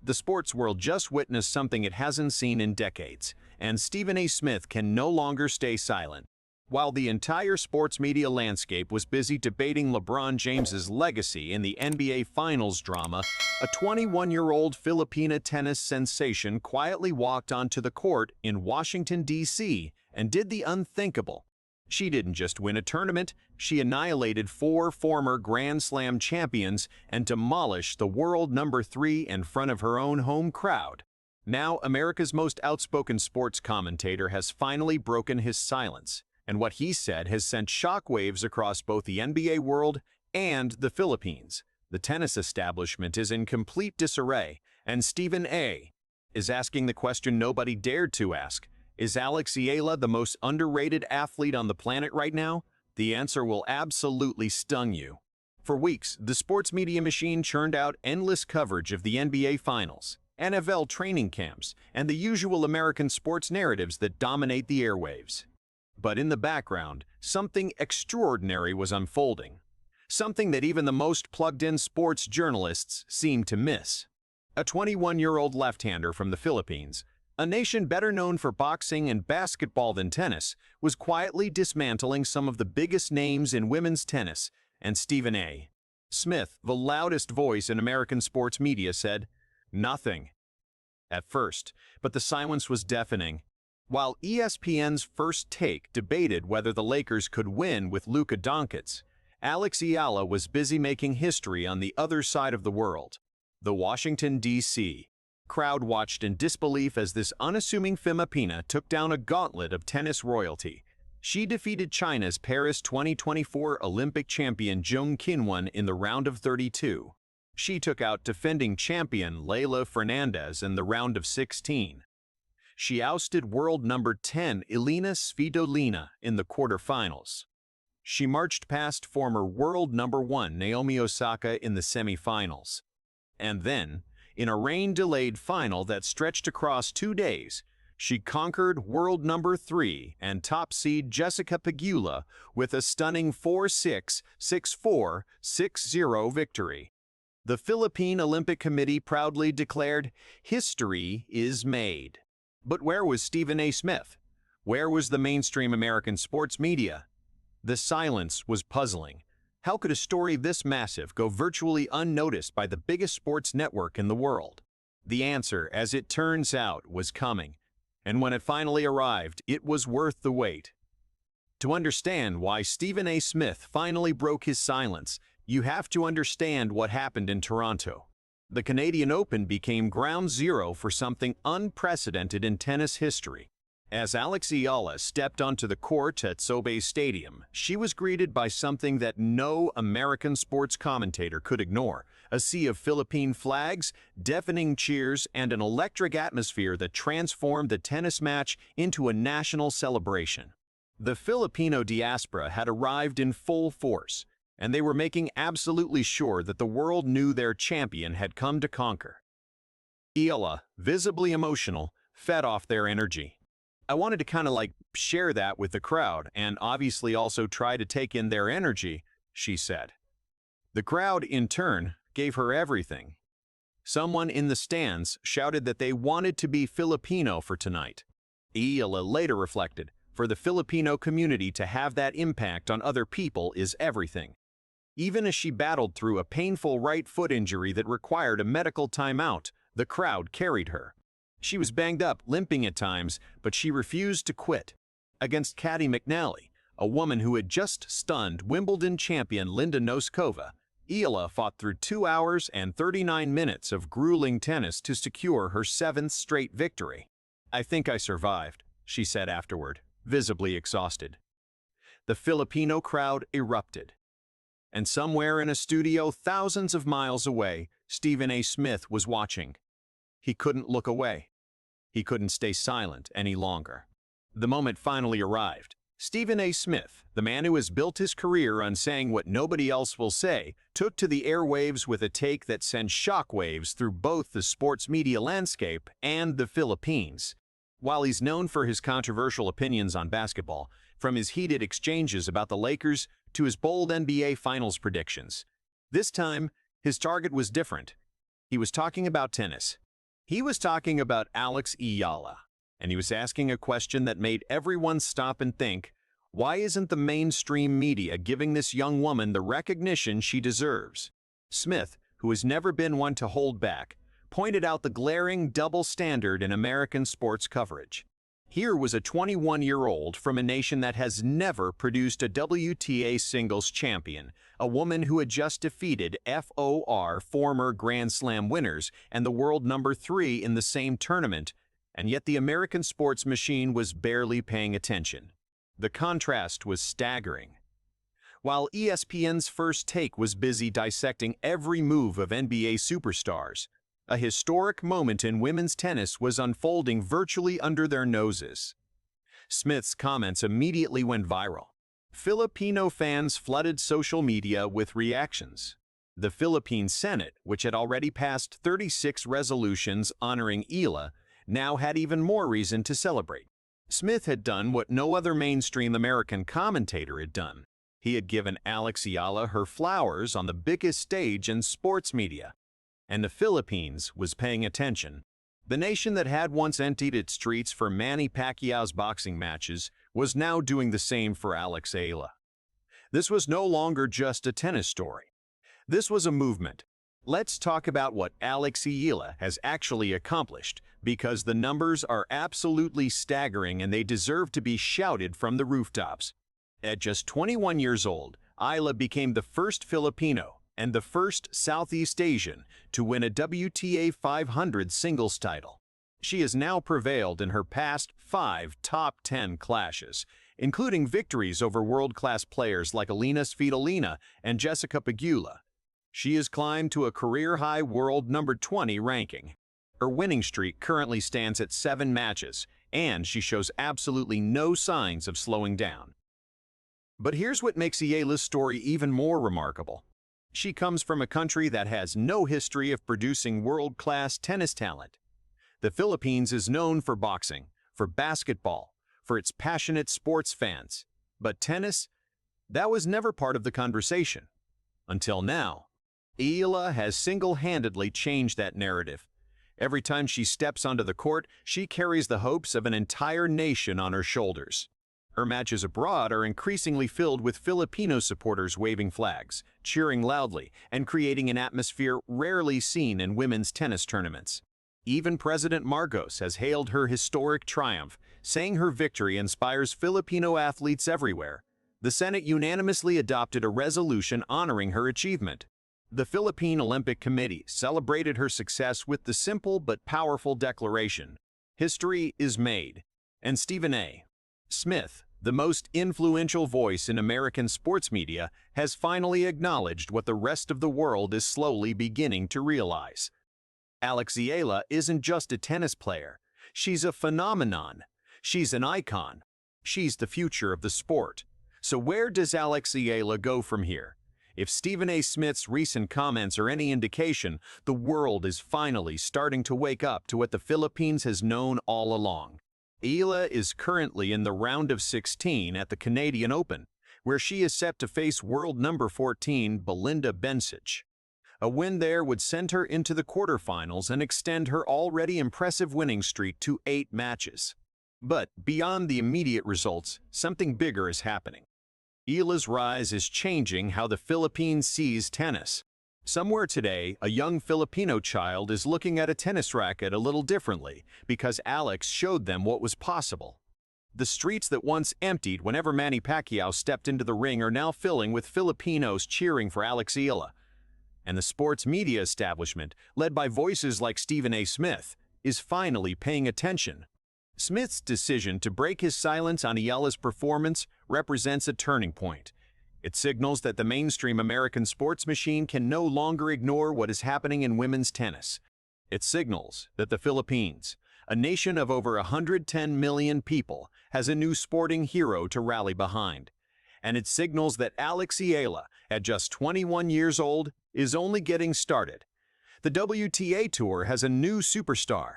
The sports world just witnessed something it hasn't seen in decades, and Stephen A. Smith can no longer stay silent. While the entire sports media landscape was busy debating LeBron James's legacy in the NBA Finals drama, a 21-year-old Filipina tennis sensation quietly walked onto the court in Washington, D.C. and did the unthinkable. She didn't just win a tournament, she annihilated 4 former Grand Slam champions and demolished the world number 3 in front of her own home crowd. Now, America's most outspoken sports commentator has finally broken his silence, and what he said has sent shockwaves across both the NBA world and the Philippines. The tennis establishment is in complete disarray, and Stephen A. is asking the question nobody dared to ask. Is Alex Eala the most underrated athlete on the planet right now? The answer will absolutely stun you. For weeks, the sports media machine churned out endless coverage of the NBA Finals, NFL training camps, and the usual American sports narratives that dominate the airwaves. But in the background, something extraordinary was unfolding. Something that even the most plugged-in sports journalists seemed to miss. A 21-year-old left-hander from the Philippines, a nation better known for boxing and basketball than tennis, was quietly dismantling some of the biggest names in women's tennis, and Stephen A. Smith, the loudest voice in American sports media, said nothing at first, but the silence was deafening. While ESPN's First Take debated whether the Lakers could win with Luka Doncic, Alex Eala was busy making history on the other side of the world. The Washington, D.C. crowd watched in disbelief as this unassuming Filipina took down a gauntlet of tennis royalty. She defeated China's Paris 2024 Olympic champion Zheng Qinwen in the round of 32. She took out defending champion Leylah Fernandez in the round of 16. She ousted world number 10 Elina Svitolina in the quarterfinals. She marched past former world number 1 Naomi Osaka in the semifinals. And then, in a rain-delayed final that stretched across 2 days, she conquered world number 3 and top seed Jessica Pegula with a stunning 4-6, 6-4, 6-0 victory. The Philippine Olympic Committee proudly declared, "History is made." But where was Stephen A. Smith? Where was the mainstream American sports media? The silence was puzzling. How could a story this massive go virtually unnoticed by the biggest sports network in the world? The answer, as it turns out, was coming. And when it finally arrived, it was worth the wait. To understand why Stephen A. Smith finally broke his silence, you have to understand what happened in Toronto. The Canadian Open became ground zero for something unprecedented in tennis history. As Alex Eala stepped onto the court at SoBe Stadium, she was greeted by something that no American sports commentator could ignore: a sea of Philippine flags, deafening cheers, and an electric atmosphere that transformed the tennis match into a national celebration. The Filipino diaspora had arrived in full force, and they were making absolutely sure that the world knew their champion had come to conquer. Eala, visibly emotional, fed off their energy. I wanted to kind of share that with the crowd and obviously also try to take in their energy, she said. The crowd, in turn, gave her everything. Someone in the stands shouted that they wanted to be Filipino for tonight. Eala later reflected, for the Filipino community to have that impact on other people is everything. Even as she battled through a painful right foot injury that required a medical timeout, the crowd carried her. She was banged up, limping at times, but she refused to quit. Against Caddy McNally, a woman who had just stunned Wimbledon champion Linda Noskova, Eala fought through 2 hours and 39 minutes of grueling tennis to secure her 7th straight victory. "I think I survived," she said afterward, visibly exhausted. The Filipino crowd erupted. And somewhere in a studio thousands of miles away, Stephen A. Smith was watching. He couldn't look away. He couldn't stay silent any longer. The moment finally arrived. Stephen A. Smith, the man who has built his career on saying what nobody else will say, took to the airwaves with a take that sent shockwaves through both the sports media landscape and the Philippines. While he's known for his controversial opinions on basketball, from his heated exchanges about the Lakers to his bold NBA Finals predictions, this time his target was different. He was talking about tennis. He was talking about Alex Eala, and he was asking a question that made everyone stop and think, why isn't the mainstream media giving this young woman the recognition she deserves? Smith, who has never been one to hold back, pointed out the glaring double standard in American sports coverage. Here was a 21-year-old from a nation that has never produced a WTA singles champion, a woman who had just defeated FOR former Grand Slam winners and the world number 3 in the same tournament, and yet the American sports machine was barely paying attention. The contrast was staggering. While ESPN's First Take was busy dissecting every move of NBA superstars, a historic moment in women's tennis was unfolding virtually under their noses. Smith's comments immediately went viral. Filipino fans flooded social media with reactions. The Philippine Senate, which had already passed 36 resolutions honoring Eala, now had even more reason to celebrate. Smith had done what no other mainstream American commentator had done. He had given Alex Eala her flowers on the biggest stage in sports media. And the Philippines was paying attention. The nation that had once emptied its streets for Manny Pacquiao's boxing matches was now doing the same for Alex Eala. This was no longer just a tennis story. This was a movement. Let's talk about what Alex Eala has actually accomplished, because the numbers are absolutely staggering and they deserve to be shouted from the rooftops. At just 21 years old, Eala became the first Filipino and the first Southeast Asian to win a WTA 500 singles title. She has now prevailed in her past 5 top 10 clashes, including victories over world-class players like Alina Svitolina and Jessica Pegula. She has climbed to a career-high world number 20 ranking. Her winning streak currently stands at 7 matches, and she shows absolutely no signs of slowing down. But here's what makes Eala's story even more remarkable. She comes from a country that has no history of producing world-class tennis talent. The Philippines is known for boxing, for basketball, for its passionate sports fans. But tennis? That was never part of the conversation. Until now. Eala has single-handedly changed that narrative. Every time she steps onto the court, she carries the hopes of an entire nation on her shoulders. Her matches abroad are increasingly filled with Filipino supporters waving flags, cheering loudly, and creating an atmosphere rarely seen in women's tennis tournaments. Even President Marcos has hailed her historic triumph, saying her victory inspires Filipino athletes everywhere. The Senate unanimously adopted a resolution honoring her achievement. The Philippine Olympic Committee celebrated her success with the simple but powerful declaration, "History is made." And Stephen A. Smith, the most influential voice in American sports media, has finally acknowledged what the rest of the world is slowly beginning to realize. Alex Eala isn't just a tennis player. She's a phenomenon. She's an icon. She's the future of the sport. So where does Alex Eala go from here? If Stephen A. Smith's recent comments are any indication, the world is finally starting to wake up to what the Philippines has known all along. Eala is currently in the round of 16 at the Canadian Open, where she is set to face world number 14 Belinda Bencic. A win there would send her into the quarterfinals and extend her already impressive winning streak to 8 matches. But beyond the immediate results, something bigger is happening. Eala's rise is changing how the Philippines sees tennis. Somewhere today, a young Filipino child is looking at a tennis racket a little differently because Alex showed them what was possible. The streets that once emptied whenever Manny Pacquiao stepped into the ring are now filling with Filipinos cheering for Alex Eala. And the sports media establishment, led by voices like Stephen A. Smith, is finally paying attention. Smith's decision to break his silence on Eala's performance represents a turning point. It signals that the mainstream American sports machine can no longer ignore what is happening in women's tennis. It signals that the Philippines, a nation of over 110 million people, has a new sporting hero to rally behind. And it signals that Alex Eala, at just 21 years old, is only getting started. The WTA Tour has a new superstar.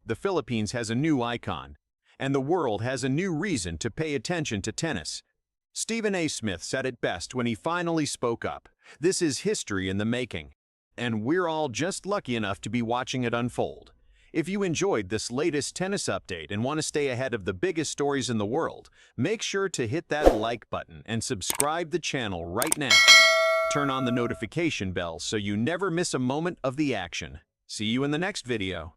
The Philippines has a new icon. And the world has a new reason to pay attention to tennis. Stephen A. Smith said it best when he finally spoke up. This is history in the making. And we're all just lucky enough to be watching it unfold. If you enjoyed this latest tennis update and want to stay ahead of the biggest stories in the world, make sure to hit that like button and subscribe the channel right now. Turn on the notification bell so you never miss a moment of the action. See you in the next video.